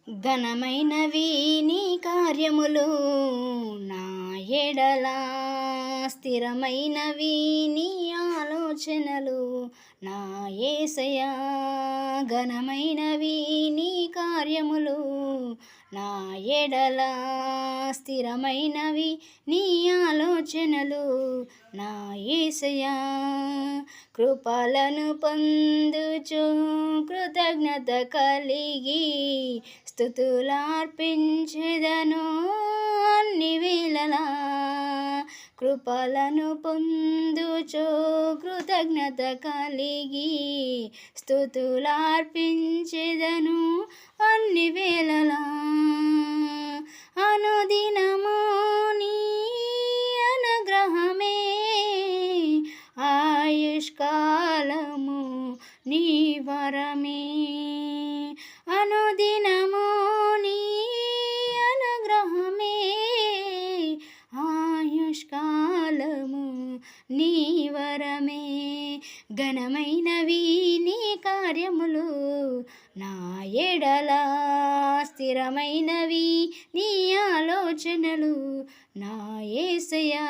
ఘనమైనవి నీ కార్యములు నా ఎడల, స్థిరమైనవి నీ ఆలోచనలు నా యేసయ్యా. ఘనమైనవి నీ కార్యములు నా ఎడల, స్థిరమైనవి నీ ఆలోచనలు నా యేసయ్యా. కృపలను పొందుచు కృతజ్ఞత కలిగి స్తుతులార్పించెదను అన్ని వేళలా. కృపలను పొందుచు కృతజ్ఞత కలిగి స్తుతులార్పించెదను అన్ని వేళలా. అనుదినము నీ అనుగ్రహమే, ఆయుష్కాలము నీ వరమే. అనుదినము నీ అనుగ్రహమే, ఆయుష్కాలము నీ వరమే. ఘనమైనవి నీ కార్యములు నా ఎడల, స్థిరమైనవి నీ ఆలోచనలు నా యేసయ్యా.